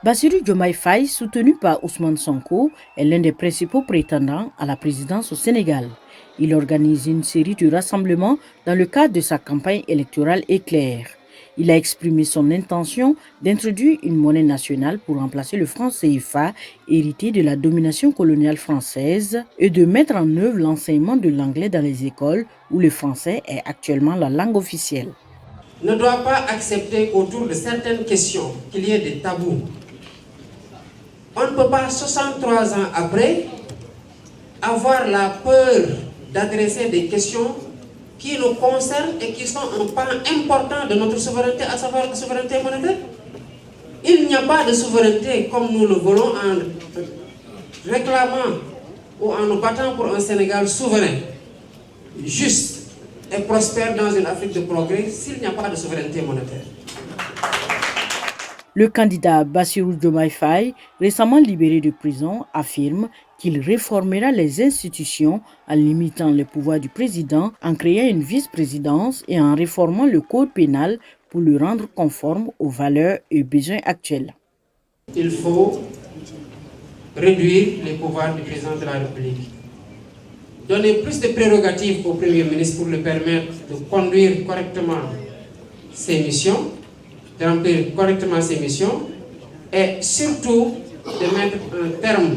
Bassirou Diomaye Faye, soutenu par Ousmane Sonko, est l'un des principaux prétendants à la présidence au Sénégal. Il organise une série de rassemblements dans le cadre de sa campagne électorale éclair. Il a exprimé son intention d'introduire une monnaie nationale pour remplacer le franc CFA, hérité de la domination coloniale française, et de mettre en œuvre l'enseignement de l'anglais dans les écoles où le français est actuellement la langue officielle. Ne doit pas accepter autour de certaines questions qu'il y ait des tabous. On ne peut pas, 63 ans après, avoir la peur d'adresser des questions qui nous concernent et qui sont un pan important de notre souveraineté, à savoir la souveraineté monétaire. Il n'y a pas de souveraineté comme nous le voulons en réclamant ou en nous battant pour un Sénégal souverain, juste et prospère dans une Afrique de progrès s'il n'y a pas de souveraineté monétaire. Le candidat Bassirou Diomaye Faye, récemment libéré de prison, affirme qu'il réformera les institutions en limitant les pouvoirs du président, en créant une vice-présidence et en réformant le code pénal pour le rendre conforme aux valeurs et besoins actuels. Il faut réduire les pouvoirs du président de la République, donner plus de prérogatives au Premier ministre pour lui permettre de conduire correctement ses missions, de remplir correctement ses missions et surtout de mettre un terme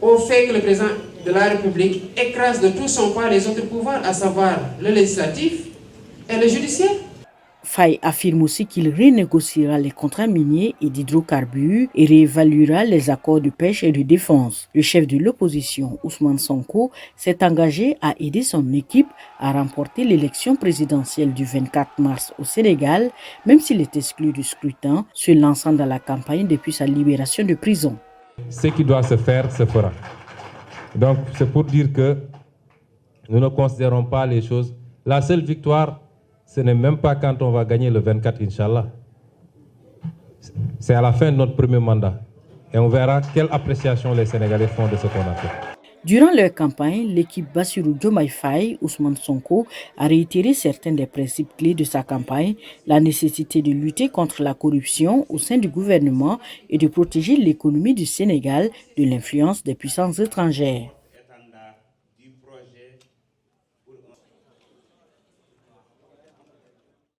au fait que le président de la République écrase de tout son poids les autres pouvoirs, à savoir le législatif et le judiciaire. Faye affirme aussi qu'il renégociera les contrats miniers et d'hydrocarbures et réévaluera les accords de pêche et de défense. Le chef de l'opposition, Ousmane Sonko, s'est engagé à aider son équipe à remporter l'élection présidentielle du 24 mars au Sénégal, même s'il est exclu du scrutin, se lançant dans la campagne depuis sa libération de prison. Ce qui doit se faire, se fera. Donc, c'est pour dire que nous ne considérons pas les choses. La seule victoire, ce n'est même pas quand on va gagner le 24, Inch'Allah. C'est à la fin de notre premier mandat. Et on verra quelle appréciation les Sénégalais font de ce qu'on a fait. Durant leur campagne, l'équipe Bassirou Diomaye Faye, Ousmane Sonko, a réitéré certains des principes clés de sa campagne, la nécessité de lutter contre la corruption au sein du gouvernement et de protéger l'économie du Sénégal de l'influence des puissances étrangères.